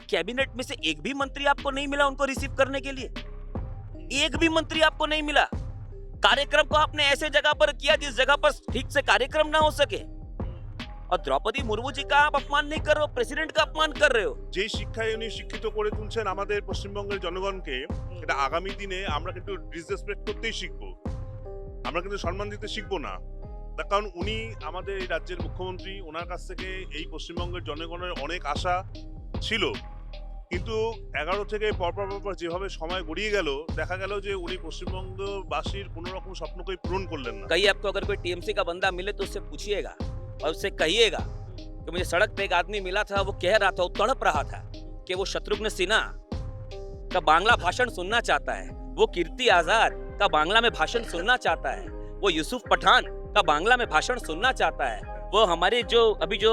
Cabinet में से एक भी मंत्री आपको नहीं मिला उनको रिसीव करने के लिए? एक भी मंत्री आपको नहीं मिला। कार्यक्रम को आपने ऐसे जगह पर किया जिस जगह पर ठीक से कार्यक्रम ना हो सके। और द्रौपदी मुर्मू जी का आप अपमान नहीं कर रहे हो, प्रेसिडेंट का अपमान कर रहे हो। যে শিক্ষায় উনি শিক্ষিত করে তুলছেন আমাদের পশ্চিমবঙ্গের জনগণকে, এটা আগামী দিনে আমরা কিন্তু ডিসরেসপেক্ট করতেই শিখবো। আমরা কিন্তু সম্মান দিতে শিখবো না। তার কারণ উনি আমাদের এই রাজ্যের মুখ্যমন্ত্রী, ওনার কাছ থেকে এই পশ্চিমবঙ্গের জনগণের অনেক আশা ছিল। কিন্তু 11 থেকে পরপর যেভাবে সময় গড়িয়ে গেল, দেখা গেল যে উনি পশ্চিমবঙ্গবাসীর কোনো রকম স্বপ্নকেই পূরণ করলেন না। कहीं आपको अगर कोई टीएमसी का बंदा मिले तो उससे पूछिएगा और उससे कहिएगा कि मुझे सड़क पे एक आदमी मिला था, वो कह रहा था, वो तड़प रहा था कि वो शत्रुघ्न सिन्हा का बांग्ला भाषण सुनना चाहता है, वो कीर्ति आजाद का बांग्ला में भाषण सुनना चाहता है, वो यूसुफ पठान का बांग्ला में भाषण सुनना चाहता है, वो हमारी जो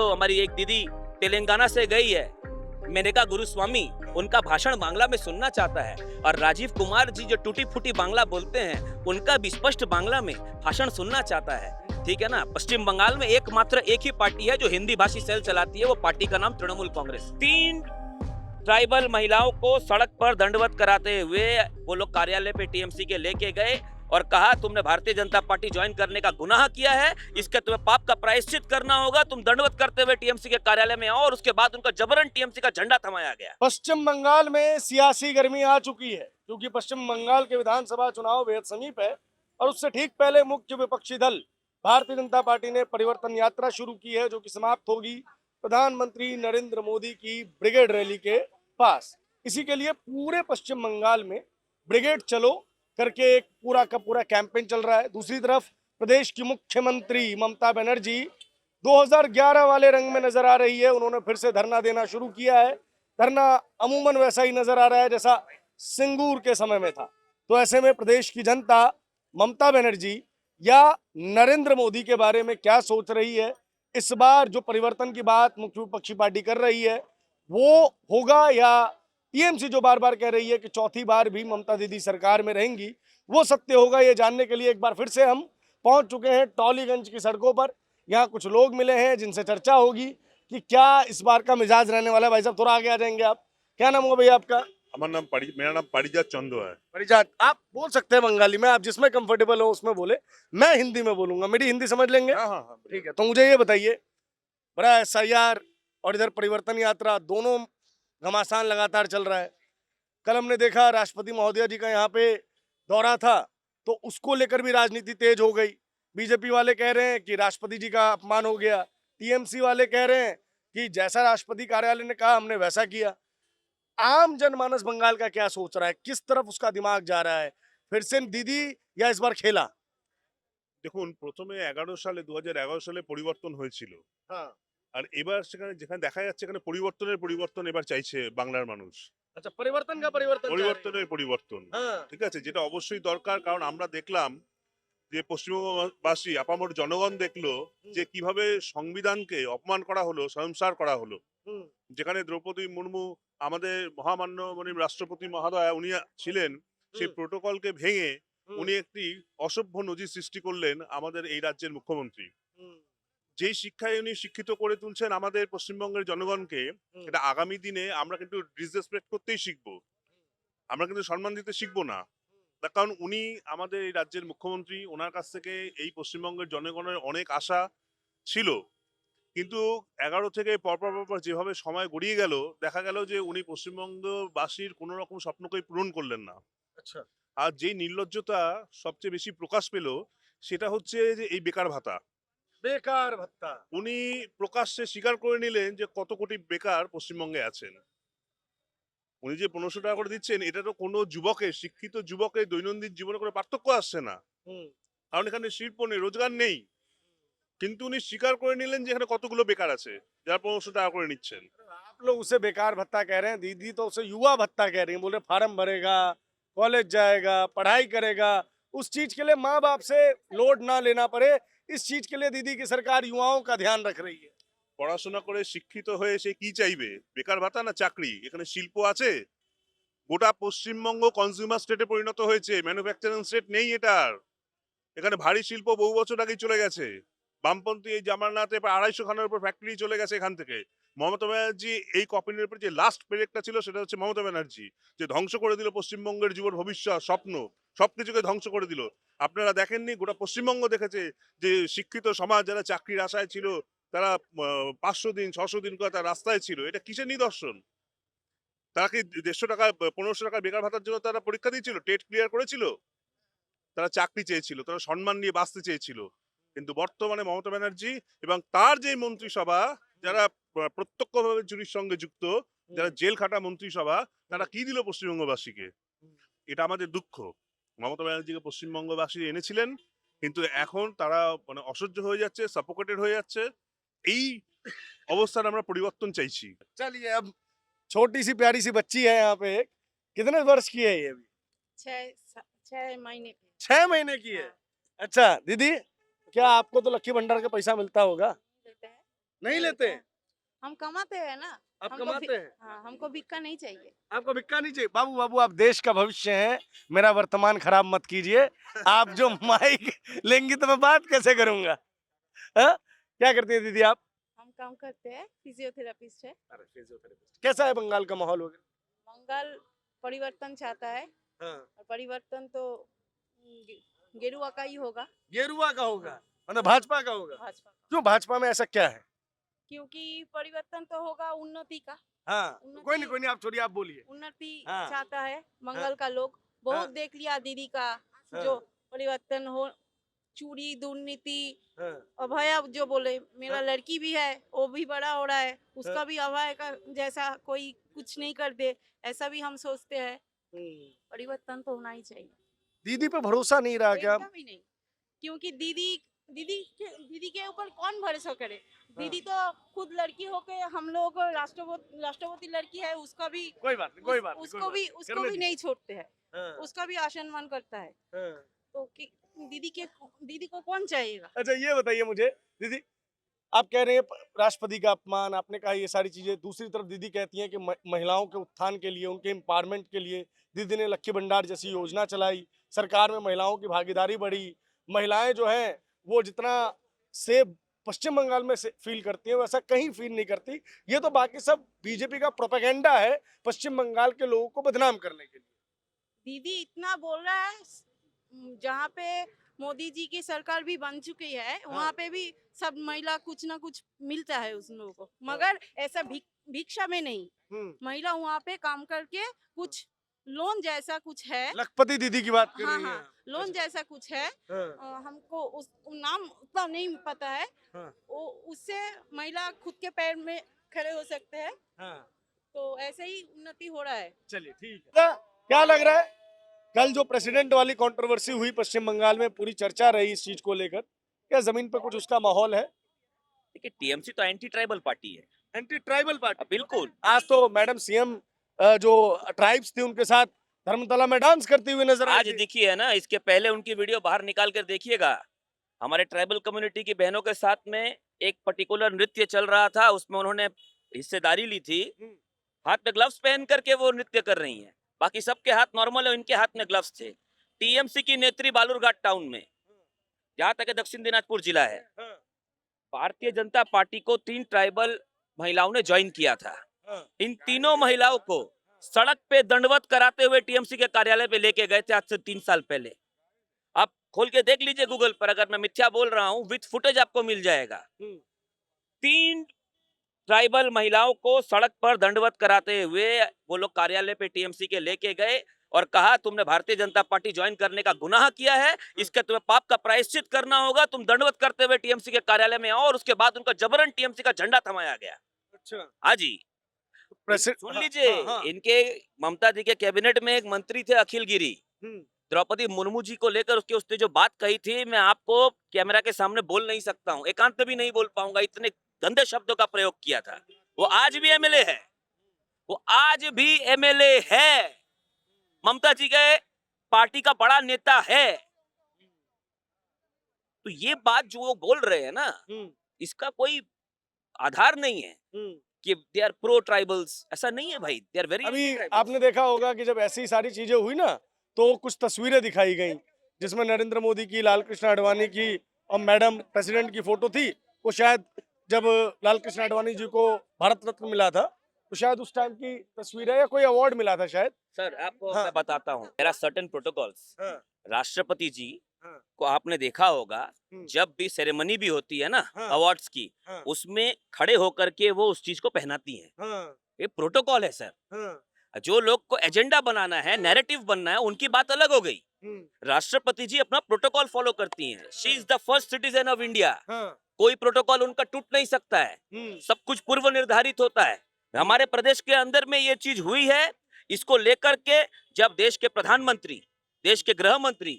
हमारी एक दीदी तेलंगाना से गई है, मेनका गुरुस्वामी, उनका भाषण बांग्ला में सुनना चाहता है। और राजीव कुमार जी जो टूटी फूटी बांग्ला बोलते हैं, उनका भी स्पष्ट बांग्ला में भाषण सुनना चाहता है। ठीक है ना। पश्चिम बंगाल में एकमात्र एक ही पार्टी है जो हिंदी भाषी सेल चलाती है, वो पार्टी का नाम तृणमूल कांग्रेस। 3 ट्राइबल महिलाओं को सड़क पर दंडवत कराते हुए वो लोग कार्यालय पे टीएमसी के लेके गए और कहा तुमने भारतीय जनता पार्टी ज्वाइन करने का गुनाह किया है, इसका तुम्हें पाप का प्रायश्चित करना होगा, तुम दंडवत करते हुए टीएमसी के कार्यालय में आओ। और उसके बाद उनका जबरन टीएमसी का झंडा थमाया गया। पश्चिम बंगाल में सियासी गर्मी आ चुकी है, क्योंकि पश्चिम बंगाल के विधानसभा चुनाव बेहद समीप है और उससे ठीक पहले मुख्य विपक्षी दल भारतीय जनता पार्टी ने परिवर्तन यात्रा शुरू की है, जो कि समाप्त होगी प्रधानमंत्री नरेंद्र मोदी की ब्रिगेड रैली के पास। इसी के लिए पूरे पश्चिम बंगाल में ब्रिगेड चलो करके एक पूरा का पूरा कैंपेन चल रहा है। दूसरी तरफ प्रदेश की मुख्यमंत्री ममता बनर्जी 2011 वाले रंग में नजर आ रही है। उन्होंने फिर से धरना देना शुरू किया है। धरना अमूमन वैसा ही नजर आ रहा है जैसा सिंगूर के समय में था। तो ऐसे में प्रदेश की जनता ममता बनर्जी या नरेंद्र मोदी के बारे में क्या सोच रही है, इस बार जो परिवर्तन की बात मुख्य विपक्षी पार्टी कर रही है वो होगा, या टीएमसी जो बार बार कह रही है कि चौथी बार भी ममता दीदी सरकार में रहेंगी, वो सत्य होगा, ये जानने के लिए एक बार फिर से हम पहुंच चुके हैं टॉलीगंज की सड़कों पर। यहाँ कुछ लोग मिले हैं जिनसे चर्चा होगी कि क्या इस बार का मिजाज रहने वाला है। भाई साहब थोड़ा आगे आ जाएंगे आप। क्या नाम होगा भैया आपका? मेरा नाम पारिजात चंदो है। परिजात, आप बोल सकते हैं बंगाली में, आप जिसमें कंफर्टेबल हो उसमें बोले, मैं हिंदी में बोलूंगा, मेरी हिंदी समझ लेंगे? हाँ। ठीक है। तो मुझे ये बताइए, बड़ा एसआईआर और इधर परिवर्तन यात्रा दोनों घमासान लगातार चल रहा है। कल हमने देखा राष्ट्रपति महोदय जी का यहाँ पे दौरा था, तो उसको लेकर भी राजनीति तेज हो गई। बीजेपी वाले कह रहे हैं कि राष्ट्रपति जी का अपमान हो गया, टीएमसी वाले कह रहे हैं कि जैसा राष्ट्रपति कार्यालय ने कहा हमने वैसा किया। आम जनमानस बंगाल का क्या सोच रहा है, किस तरफ उसका दिमाग जा रहा है? फिर से दीदी या इस बार खेला? দেখুন, প্রথমে 2011 সালে পরিবর্তন হয়েছিল। হ্যাঁ। আর এবার যেখানে দেখা যাচ্ছে এখানে পরিবর্তন এবার চাইছে বাংলার মানুষ। আচ্ছা, পরিবর্তন का परिवर्तन পরিবর্তন। হ্যাঁ। ঠিক আছে, যেটা অবশ্যই দরকার। কারণ আমরা দেখলাম যে পশ্চিমবঙ্গবাসী আপামর জনগণ দেখলো যে কিভাবে সংবিধানকে অপমান করা হলো, সংস্কার করা হলো। যেখানে দ্রৌপদী মুর্মু আমাদের মহামান্য রাষ্ট্রপতি মহোদয় উনি ছিলেন, সেই প্রোটোকলকে ভেঙে উনি একটি অসভ্য নজির সৃষ্টি করলেন আমাদের এই রাজ্যের মুখ্যমন্ত্রী। যেই শিক্ষায় উনি শিক্ষিত করে তুলছেন আমাদের পশ্চিমবঙ্গের জনগণকে, এটা আগামী দিনে আমরা কিন্তু ডিসরেসপেক্ট করতেই শিখবো। আমরা কিন্তু সম্মান দিতে শিখবো না। তার কারণ উনি আমাদের এই রাজ্যের মুখ্যমন্ত্রী, ওনার কাছ থেকে এই পশ্চিমবঙ্গের জনগণের অনেক আশা ছিল। কিন্তু 11 থেকে পরপর যেভাবে সময় গড়িয়ে গেল, দেখা গেল যে উনি পশ্চিমবঙ্গবাসীর কোনো রকম স্বপ্নকেই পূরণ করলেন না। আচ্ছা। আর যেই নির্লজ্জতা সবচেয়ে বেশি প্রকাশ পেল সেটা হচ্ছে যে এই বেকার ভাতা। বেকার ভাতা উনি প্রকাশ্যে স্বীকার করে নিলেন যে কত কোটি বেকার পশ্চিমবঙ্গে আছেন। উনি যে 1500 টাকা করে দিচ্ছেন, এটা তো কোনো যুবকের, শিক্ষিত যুবকের দৈনন্দিন জীবনে কোনো পার্থক্য আসছে না। কারণ এখানে শিল্প নেই, রোজগার নেই। কিন্তু উনি স্বীকার করে নিলেন যে এখানে কতগুলো বেকার আছে যারা 1500 টাকা করে নিচ্ছেন। आप लोग उसे बेकार भत्ता कह रहे हैं, दीदी तो उसे युवा भत्ता कह रही है। बोले फार्म भरेगा, कॉलेज जाएगा, पढ़ाई करेगा, उस चीज के लिए माँ बाप से लोड ना लेना पड़े, इस चीज के लिए दीदी की सरकार युवाओं का ध्यान रख रही है। পড়াশোনা করে শিক্ষিত হয়ে সে কি চাইবে? বেকার ভাতা না চাকরি? এখানে শিল্প আছে? গোটা পশ্চিমবঙ্গ কনজিউমার স্টেটে পরিণত হয়েছে, ম্যানুফ্যাকচারিং স্টেট নেই এটার। এখানে ভারী শিল্প বহু বছর আগেই চলে গেছে। বামপন্থী এই জামানাতে প্রায় 250 খানের উপর ফ্যাক্টরি চলে গেছে এখান থেকে। মমতা ব্যানার্জি এই কপিনের উপর যে লাস্ট পেরেকটা ছিল সেটা হচ্ছে মমতা ব্যানার্জি, যে ধ্বংস করে দিল পশ্চিমবঙ্গের যুবর ভবিষ্যৎ স্বপ্ন, সবকিছুকে ধ্বংস করে দিল। আপনারা দেখেননি, গোটা পশ্চিমবঙ্গ দেখেছে যে শিক্ষিত সমাজ যারা চাকরির আশায় ছিল তারা 500 দিন 600 দিন করে তারা রাস্তায় ছিল। এটা কিসের নিদর্শন? তারা কি 150 টাকা 1500 টাকা বেকার ভাতার জন্য তারা পরীক্ষা দিয়েছিল, টেট ক্লিয়ার করেছিল? তারা চাকরি চেয়েছিল, তারা সম্মান নিয়ে বাঁচতে চেয়েছিল। কিন্তু বর্তমানে মমতা ব্যানার্জি এবং তার যে মন্ত্রিসভা, যারা প্রত্যক্ষভাবে চুরির সঙ্গে যুক্ত, যারা জেল খাটা মন্ত্রিসভা, তারা কি দিল পশ্চিমবঙ্গবাসীকে? এটা আমাদের দুঃখ। মমতা ব্যানার্জিকে পশ্চিমবঙ্গবাসী এনেছিলেন, কিন্তু এখন তারা মানে অসহ্য হয়ে যাচ্ছে, সাফোকেটেড হয়ে যাচ্ছে। এই অবস্থার আমরা পরিবর্তন চাইছি। चलिए अब छोटी सी प्यारी सी बच्ची है यहाँ पे एक, कितने वर्ष की है ये अभी? 6 महीने की। 6 महीने की है। हाँ, अच्छा दीदी, क्या आपको तो लक्की भंडार का पैसा मिलता होगा? लेते हैं। नहीं लेते? हम कमाते हैं ना। आप हमको कमाते हैं? हाँ, हमको भिक्का नहीं चाहिए। आपको भिक्का नहीं चाहिए? बाबू बाबू आप देश का भविष्य हैं, मेरा वर्तमान खराब मत कीजिए। आप जो माइक लेंगी तो मैं बात कैसे करूंगा? हाँ? क्या करती है दीदी आप? हम काम करते हैं, फिजियोथेरेपिस्ट है। कैसा है बंगाल का माहौल वगैरह? मंगल परिवर्तन चाहता है, हाँ। और परिवर्तन तो गेरुआ का ही होगा, गेरुआ का होगा, मतलब भाजपा का होगा। भाजपा का। क्यों भाजपा में ऐसा क्या है? क्योंकि परिवर्तन तो होगा उन्नति का। हाँ उन्नति- कोई नहीं आप छोड़िए, आप बोलिए। उन्नति हाँ। चाहता है मंगल का लोग। बहुत हाँ। देख लिया दीदी का हाँ। जो परिवर्तन हो, चोरी दुर्नीति। हाँ। अभय जो बोले, मेरा हाँ। लड़की भी है, वो भी बड़ा हो रहा है, उसका हाँ। भी अभय का जैसा कोई कुछ नहीं कर दे, ऐसा भी हम सोचते हैं। परिवर्तन तो होना ही चाहिए। दीदी पे भरोसा नहीं रहा क्या? एकदम ही नहीं, क्योंकि दीदी के ऊपर कौन भरोसा करे। दीदी तो खुद लड़की होके हम लोग को राष्ट्रपति लड़की है, उसका भी कोई बात नहीं, कोई बात नहीं, उसको कोई भी बात उसको नहीं। भी नहीं छोड़ते हैं, हाँ, उसका भी आसम्मान करता है। हाँ। तो दीदी को कौन चाहेगा? अच्छा ये बताइए मुझे दीदी, आप कह रहे हैं राष्ट्रपति का अपमान, आपने कहा ये सारी चीजें, दूसरी तरफ दीदी कहती हैं कि महिलाओं के उत्थान के लिए, उनके एम्पावरमेंट के लिए दीदी ने लक्की भंडार जैसी योजना चलाई, सरकार में महिलाओं की भागीदारी बढ़ी, महिलाएं जो हैं वो जितना सेफ पश्चिम बंगाल में फील करती हैं वैसा कहीं फील नहीं करती। ये तो बाकी सब बीजेपी का प्रोपेगेंडा है पश्चिम बंगाल के लोगों को बदनाम करने के लिए। दीदी इतना बोल रहा है, जहाँ पे मोदी जी की सरकार भी बन चुकी है, वहाँ पे भी सब महिला कुछ ना कुछ मिलता है उस लोगों को, मगर ऐसा भिक्षा में नहीं। महिला वहाँ पे काम करके कुछ लोन जैसा कुछ है, लखपति दीदी की बात कर हाँ रही हैं हाँ, लोन अच्छा। जैसा कुछ है। हाँ, हमको उस नाम उतना नहीं पता है। हाँ। वो उससे महिला खुद के पैर में खड़े हो सकते हैं, हाँ। तो ऐसे ही उन्नति हो रहा है। चलिए ठीक है। क्या लग रहा है कल जो प्रेसिडेंट वाली कंट्रोवर्सी हुई पश्चिम बंगाल में, पूरी चर्चा रही इस चीज को लेकर, क्या जमीन पर कुछ उसका माहौल है? देखिए टीएमसी तो एंटी ट्राइबल पार्टी है। एंटी ट्राइबल पार्टी बिल्कुल। आज तो मैडम सीएम जो ट्राइब्स थी उनके साथ धर्मतला में डांस करती हुई नजर आई आज थी। देखिए है ना, इसके पहले उनकी वीडियो बाहर निकाल कर देखिएगा, हमारे ट्राइबल कम्युनिटी की बहनों के साथ में एक पर्टिकुलर नृत्य चल रहा था, उसमें उन्होंने हिस्सेदारी ली थी। हाथ में ग्लव्स पहन करके वो नृत्य कर रही हैं, बाकी सबके हाथ नॉर्मल है, इनके हाथ में ग्लव्स थे। टीएमसी की नेत्री बालूरघाट टाउन में, जहां तक दक्षिण दिनाजपुर जिला है, भारतीय जनता पार्टी को 3 ट्राइबल महिलाओं ने ज्वाइन किया था। इन तीनों महिलाओं को सड़क पे दंडवत कराते हुए टीएमसी के कार्यालय पे लेके गए थे आज से 3 साल पहले। आप खोल के देख लीजिए गूगल पर, अगर मैं मिथ्या बोल रहा हूं विथ फुटेज आपको मिल जाएगा। 3 ट्राइबल महिलाओं को सड़क पर दंडवत कराते हुए वो लोग कार्यालय पे टीएमसी के लेके गए और कहा तुमने भारतीय जनता पार्टी ज्वाइन करने का गुनाह किया है, इसके तुम्हें पाप का प्रायश्चित करना होगा, तुम दंडवत करते हुए टीएमसी के कार्यालय में आओ। और उसके बाद उनका जबरन टीएमसी का झंडा थमाया गया। अच्छा हाँ जी, सुन लीजिए, इनके ममता जी के कैबिनेट में एक मंत्री थे अखिल गिरी, द्रौपदी मुर्मू जी को लेकर उसने जो बात कही थी, मैं आपको कैमरा के सामने बोल नहीं सकता हूँ, एकांत में भी नहीं बोल पाऊंगा, इतने गंदे शब्दों का प्रयोग किया था। वो आज भी एमएलए है, वो आज भी एमएलए है, ममता जी के पार्टी का बड़ा नेता है। तो ये बात जो वो बोल रहे हैं ना, इसका कोई आधार नहीं है कि दे आर प्रो ट्राइबल्स, ऐसा नहीं है भाई, दे आर वेरी। अभी आपने देखा होगा कि जब ऐसी सारी चीजें हुई ना तो कुछ तस्वीरें दिखाई गई जिसमें नरेंद्र मोदी की, लाल कृष्ण आडवाणी की और मैडम प्रेसिडेंट की फोटो थी। वो शायद जब लाल कृष्ण आडवाणी जी को भारत रत्न मिला था, तो शायद उस टाइम की तस्वीर है या कोई अवार्ड मिला था शायद। सर आपको हाँ। मैं बताता हूँ, देयर आर सर्टेन प्रोटोकॉल्स। हाँ, राष्ट्रपति जी हाँ, को आपने देखा होगा, हम्म, जब भी सेरेमनी भी होती है ना हाँ, अवार्ड्स की, हाँ, उसमें खड़े होकर के वो उस चीज को पहनाती हैं। हाँ, ये प्रोटोकॉल है सर। हाँ, जो लोग को एजेंडा बनाना है, नैरेटिव बनना है, उनकी बात अलग हो गई। हम्म, राष्ट्रपति जी अपना प्रोटोकॉल फॉलो करती हैं। She is the first citizen of India. हाँ, कोई प्रोटोकॉल उनका टूट नहीं सकता है। सब कुछ पूर्व निर्धारित होता है। हमारे प्रदेश के अंदर में ये चीज हुई है। इसको लेकर के जब देश के प्रधानमंत्री, देश के गृह मंत्री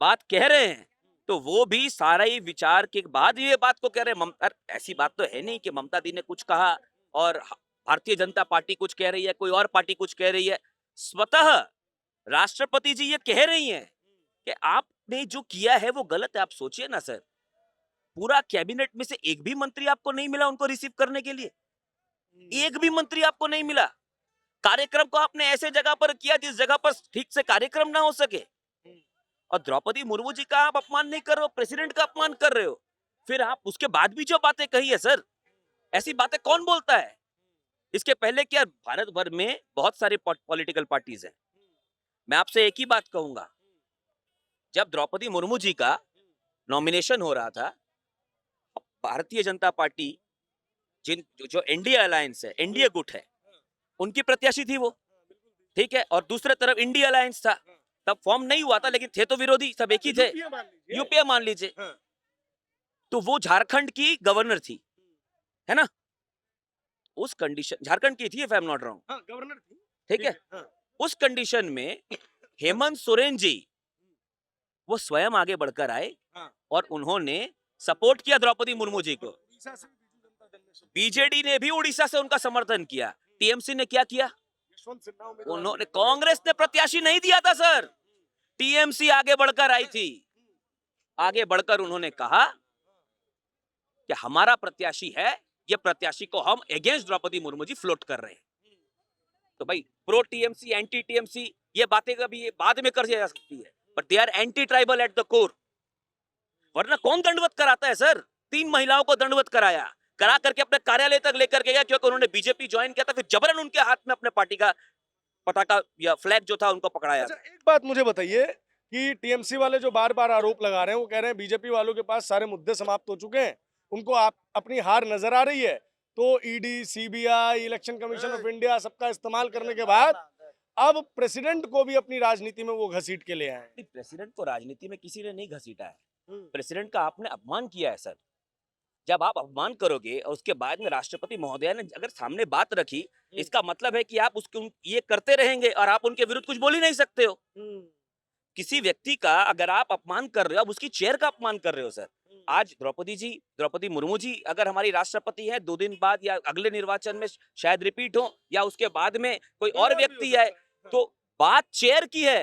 बात कह रहे हैं, तो वो भी सारा ही विचार के बाद ये बात को कह रहे हैं। ममता, ऐसी बात तो है नहीं कि ममता दी ने कुछ कहा और भारतीय जनता पार्टी कुछ कह रही है, कोई और पार्टी कुछ कह रही है। स्वतः राष्ट्रपति जी ये कह रही हैं कि आपने जो किया है वो गलत है। आप सोचिए ना सर, पूरा कैबिनेट में से एक भी मंत्री आपको नहीं मिला उनको रिसीव करने के लिए। एक भी मंत्री आपको नहीं मिला। कार्यक्रम को आपने ऐसे जगह पर किया जिस जगह पर ठीक से कार्यक्रम ना हो सके। और द्रौपदी मुर्मू जी का आप अपमान नहीं कर रहे हो, प्रेसिडेंट का अपमान कर रहे हो। फिर आप उसके बाद भी जो बातें कही है सर, ऐसी बातें कौन बोलता है? इसके पहले क्या भारत भर में बहुत सारी पॉलिटिकल पार्टीज हैं। मैं आपसे एक ही बात कहूंगा, जब द्रौपदी मुर्मू जी का नॉमिनेशन हो रहा था, भारतीय जनता पार्टी जो एनडीए अलायंस है, एनडीए गुट है, उनकी प्रत्याशी थी वो, ठीक है। और दूसरे तरफ इंडिया अलायंस था। तब फॉर्म नहीं हुआ था, लेकिन थे तो विरोधी, सब एक ही थे। यूपीए मान लीजिए। तो वो झारखंड की गवर्नर थी, है ना? उस कंडीशन, झारखंड की थी if I am not wrong, governor थी, ठीक है। उस कंडीशन में हेमंत सोरेन जी वो स्वयं आगे बढ़कर आए और उन्होंने सपोर्ट किया द्रौपदी मुर्मू जी को। बीजेडी ने भी उड़ीसा से उनका समर्थन किया। टीएमसी ने क्या किया? उन्होंने, कांग्रेस ने प्रत्याशी नहीं दिया था सर, टीएमसी आगे बढ़कर आई थी। आगे बढ़कर उन्होंने कहा कि हमारा प्रत्याशी है, ये प्रत्याशी को हम अगेंस्ट द्रौपदी मुर्मू जी फ्लोट कर रहे हैं। तो भाई प्रो टीएमसी, एंटी टीएमसी, ये बातें कभी ये बाद में कर जा सकती है, but they are anti tribal at the core. वरना कौन दंडवत कराता है सर? 3 महिलाओं को दंडवत कराया, करा करके अपने कार्यालय तक लेकर के गया, क्योंकि उन्होंने बीजेपी ज्वाइन किया था। फिर जबरन उनके हाथ में अपने पार्टी का पताका या फ्लैग जो था उनको पकड़ाया। अच्छा, एक बात मुझे बताइए कि टीएमसी वाले जो बार बार आरोप लगा रहे हैं, वो कह रहे हैं बीजेपी वालों के पास सारे मुद्दे समाप्त हो चुके हैं, उनको आप अपनी हार नजर आ रही है, तो ED, CBI, election commission of India सबका इस्तेमाल करने के बाद अब प्रेसिडेंट को भी अपनी राजनीति में वो घसीट के ले आए। प्रेसिडेंट को राजनीति में किसी ने नहीं घसीटा है। प्रेसिडेंट का आपने अपमान किया है सर। जब आप अपमान करोगे और उसके बाद में राष्ट्रपति महोदय ने अगर सामने बात रखी, इसका मतलब है कि आप उसके ये करते रहेंगे और आप उनके विरुद्ध कुछ बोल ही नहीं सकते हो। किसी व्यक्ति का अगर आप अपमान कर रहे हो, आप उसकी चेयर का अपमान कर रहे हो सर। आज द्रौपदी मुर्मू जी अगर हमारी राष्ट्रपति है, 2 दिन बाद या अगले निर्वाचन में शायद रिपीट हो, या उसके बाद में कोई और व्यक्ति है, तो बात चेयर की है।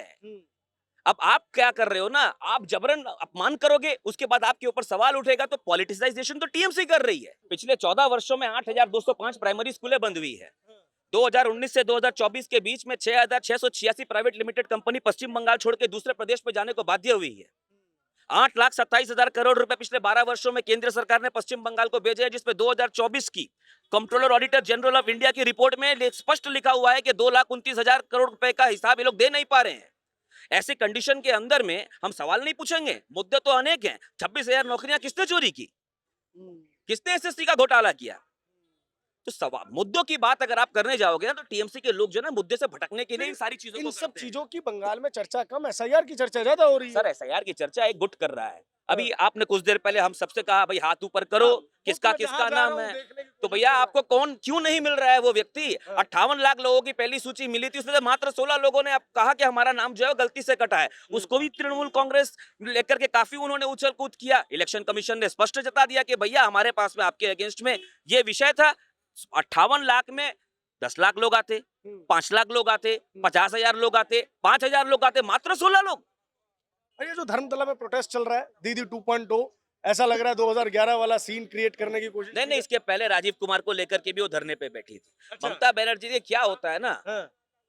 अब आप क्या कर रहे हो ना, आप जबरन अपमान करोगे, उसके बाद आपके ऊपर सवाल उठेगा, तो पॉलिटिसाइजेशन तो टीएमसी कर रही है। पिछले 14 वर्षों में 8,205 प्राइमरी स्कूलें बंद हुई है। 2019 से 2024 के बीच में 6,686 प्राइवेट लिमिटेड कंपनी पश्चिम बंगाल छोड़ के दूसरे प्रदेश में जाने को बाध्य हुई है। 8,27,000 करोड़ रुपए पिछले 12 वर्षों में केंद्र सरकार ने पश्चिम बंगाल को भेजे हैं, जिसमें 2024 की controller auditor general of India की रिपोर्ट में स्पष्ट लिखा हुआ है कि 2,29,000 करोड़ रुपए का हिसाब ये लोग दे नहीं पा रहे हैं। ऐसे कंडीशन के अंदर में हम सवाल नहीं पूछेंगे, मुद्दे तो अनेक हैं। 26,000 नौकरियां किसने चोरी की? किसने एसएससी का घोटाला किया? तो सवाल, मुद्दों की बात अगर आप करने जाओगे ना, तो टीएमसी के लोग जो ना मुद्दे से भटकने के लिए इन सारी चीजों इन सब चीजों की बंगाल में चर्चा कम, एसआईआर की चर्चा ज्यादा हो रही है। सर एसआईआर की चर्चा एक गुट कर रहा है। अभी आपने कुछ देर पहले हम सबसे कहा भाई हाथ ऊपर करो, किसका किसका नाम है, तो भैया आपको कौन क्यों नहीं मिल रहा है वो व्यक्ति? 58 लाख लोगों की पहली सूची मिली थी, उसमें से मात्र 16 लोगों ने कहा कि हमारा नाम जो है गलती से कटा है। उसको भी तृणमूल कांग्रेस लेकर के काफी उन्होंने उछल कूद किया। इलेक्शन कमीशन ने स्पष्ट जता दिया कि भैया हमारे पास में आपके अगेंस्ट में ये विषय था। 58 लाख में 10 लाख लोग आते, 5 लाख लोग आते, 50,000 लोग आते, 5,000 लोग आते, मात्र 16 लोग। ये जो धर्मतला में प्रोटेस्ट चल रहा है, दीदी 2.0, ऐसा लग रहा है 2011 वाला सीन क्रिएट करने की कोशिश। नहीं, इसके पहले राजीव कुमार को लेकर के भी वो धरने पे बैठी थी। ममता बनर्जी, क्या होता है ना,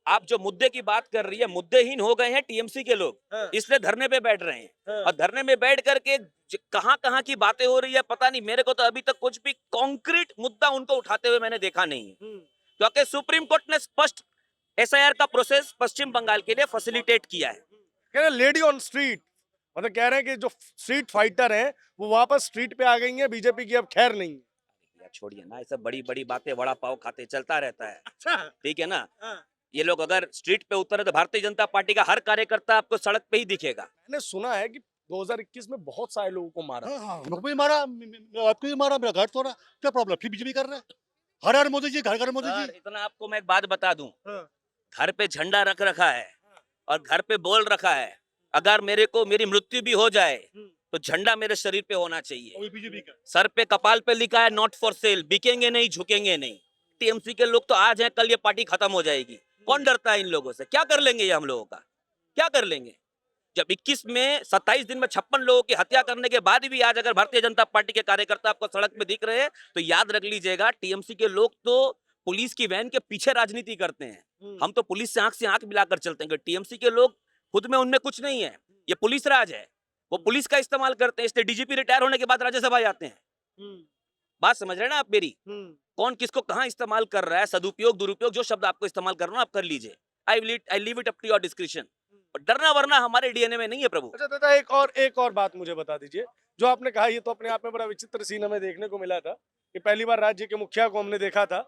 आप जो मुद्दे की बात कर रही है, मुद्देहीन हो गए हैं टीएमसी के लोग, हाँ, इसलिए धरने पे बैठ रहे हैं। हाँ। और धरने में बैठ करके कहां कहां की बातें हो रही है पता नहीं, मेरे को तो अभी तक कुछ भी कॉन्क्रीट मुद्दा उनको उठाते हुए मैंने देखा नहीं है। क्योंकि सुप्रीम कोर्ट ने स्पष्ट एसआईआर का प्रोसेस पश्चिम बंगाल के लिए फैसिलिटेट किया है। कह रहे लेडी ऑन स्ट्रीट, मतलब कह रहे हैं कि जो स्ट्रीट फाइटर हैं वो वापस स्ट्रीट पे आ गई हैं, बीजेपी की अब खैर नहीं है। यार छोड़िए ना, ऐसा बड़ी बड़ी बातें, वड़ा पाव खाते चलता रहता है, अच्छा। ठीक है ना। हाँ। ये लोग अगर स्ट्रीट पे उतरे तो भारतीय जनता पार्टी का हर कार्यकर्ता आपको सड़क पे ही दिखेगा। मैंने सुना है कि 2021 में बहुत सारे लोगों को मारा। हाँ, मेरे को भी मारा, आपको भी मारा, मेरा घर तोड़ा, क्या प्रॉब्लम? फिर बीजेपी कर रहे हैं। हर हर मोदी जी, घर घर मोदी सर, जी। इतना आपको मैं एक बात बता दूं, हाँ। घर पे झंडा रख रखा है और घर पे बोल रखा है, अगर मेरे को मेरी मृत्यु भी हो जाए तो झंडा मेरे शरीर पे होना चाहिए। वही बीजेपी का। सर पे कपाल पे लिखा है नॉट फॉर सेल, बिकेंगे नहीं, झुकेंगे नहीं। टीएमसी के लोग तो आज हैं, कल ये पार्टी खत्म हो जाएगी। कौन डरता है इन लोगों से? क्या कर लेंगे ये हम लोगों का? क्या कर लेंगे? जब 21 में 27 दिन में 56 लोगों की हत्या करने के बाद भी आज अगर भारतीय जनता पार्टी के कार्यकर्ता आपको सड़क पे दिख रहे हैं तो याद रख लीजिएगा, टीएमसी के लोग तो पुलिस की वैन के पीछे राजनीति करते हैं। हम तो पुलिस से आंख मिलाकर चलते हैं। टीएमसी के लोग खुद में उनमें कुछ नहीं है, ये पुलिस राज है, वो पुलिस का इस्तेमाल करते हैं। इसलिए डीजीपी रिटायर होने के बाद राज्यसभा जाते हैं। बात समझ रहे हैं ना आप मेरी? कौन किसको कहां इस्तेमाल कर रहा है, सदुपयोग दुरुपयोग, जो शब्द आपको इस्तेमाल करना आप कर लीजिए। I leave it up to your description. डरना वरना हमारे डीएनए में नहीं है प्रभु। अच्छा दादा, एक और बात मुझे बता दीजिए। जो आपने कहा ये तो अपने आप में बड़ा विचित्र सीन हमें देखने को मिला था कि पहली बार राज्य के मुखिया को हमने देखा था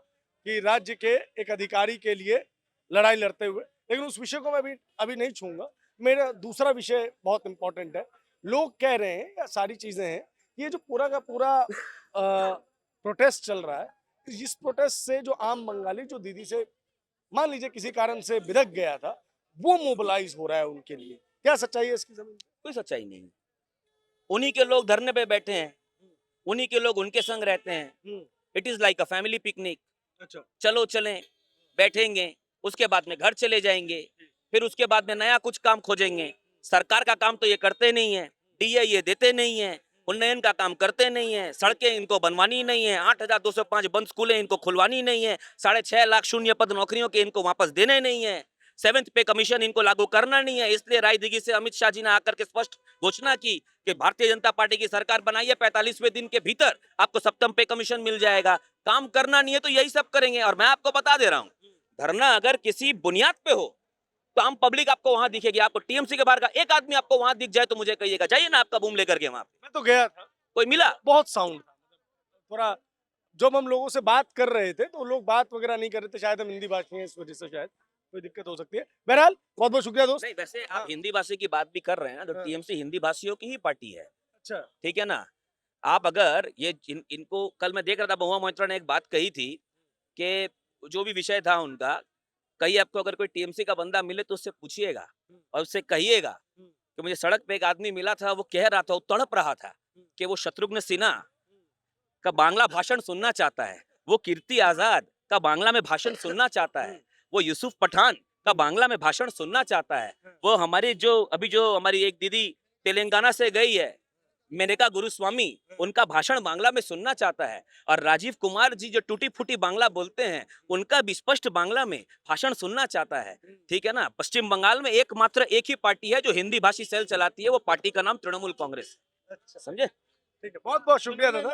कि राज्य के एक अधिकारी के लिए लड़ाई लड़ते हुए, लेकिन उस विषय को मैं अभी नहीं छूंगा। मेरा दूसरा विषय बहुत इंपॉर्टेंट है। लोग कह रहे हैं या सारी चीजें हैं, ये जो पूरा का पूरा प्रोटेस्ट चल रहा है, इस प्रोटेस्ट से जो आम बंगाली जो दीदी से मान लीजिए किसी कारण से बिदक गया था, वो मोबिलाइज हो रहा है उनके लिए। क्या सच्चाई है इसकी? जमीन कोई सच्चाई नहीं। उन्हीं के लोग धरने पे बैठे हैं, उन्हीं के लोग उनके संग रहते हैं। It is like a family picnic. अच्छा, चलो चलें, बैठेंगे, उसके बाद में घर चले जाएंगे, फिर उसके बाद में नया कुछ काम खोजेंगे। सरकार का काम तो ये करते नहीं है, डीए ये देते नहीं है, उन्नयन का काम करते नहीं है, सड़कें इनको बनवानी नहीं है, 8,205 बंद स्कूलें इनको खुलवानी नहीं है, 6.5 लाख शून्य पद नौकरियों के इनको वापस देने नहीं है, 7th पे कमीशन इनको लागू करना नहीं है। इसलिए रायदिगी से अमित शाह जी ने आकर के स्पष्ट घोषणा की कि भारतीय जनता पार्टी की सरकार बनाइए, 45वें दिन के भीतर आपको 7th पे कमीशन मिल जाएगा। काम करना नहीं है तो यही सब करेंगे। और मैं आपको बता दे रहा हूँ, धरना अगर किसी बुनियाद पे हो तो आम पब्लिक आपको वहां दिखेगी। आपको टीएमसी के बाहर का एक आदमी आपको वहां दिख जाए तो मुझे कहिएगा, जाइए ना आपका बूम लेकर के वहां। मैं तो गया था, कोई मिला? बहुत साउंड था। थोड़ा जब हम लोगों से बात कर रहे थे तो लोग बात वगैरह नहीं कर रहे थे, शायद हम हिंदी भाषी हैं इस वजह से शायद कोई दिक्कत हो सकती है। बहरहाल बहुत बहुत शुक्रिया दोस्त। नहीं, वैसे हाँ। आप हिंदी भाषी की बात भी कर रहे हैं ना, तो हाँ। टीएमसी हिंदी भाषियों की ही पार्टी है, अच्छा, ठीक है ना। आप अगर ये इनको, कल मैं देख रहा था बहुआ मोइत्रा ने एक बात कही थी कि जो भी विषय था उनका, कहीं आपको अगर कोई टीएमसी का बंदा मिले तो उससे पूछिएगा और उससे कहिएगा कि मुझे सड़क पे एक आदमी मिला था, वो कह रहा था, वो तड़प रहा था कि वो शत्रुघ्न सिन्हा का बांग्ला भाषण सुनना चाहता है, वो कीर्ति आजाद का बांग्ला में भाषण सुनना चाहता है, वो यूसुफ पठान का बांग्ला में भाषण सुनना चाहता है, वो हमारी जो हमारी एक दीदी तेलंगाना से गई है, मेनका गुरुस्वामी, उनका भाषण बांग्ला में सुनना चाहता है। और राजीव कुमार जी जो टूटी फूटी बांग्ला बोलते हैं, उनका भी स्पष्ट बांग्ला में भाषण सुनना चाहता है, ठीक है ना। पश्चिम बंगाल में एकमात्र एक ही पार्टी है जो हिंदी भाषी सेल चलाती है, वो पार्टी का नाम तृणमूल कांग्रेस। अच्छा, समझे? ठीक है, बहुत बहुत शुक्रिया दादा।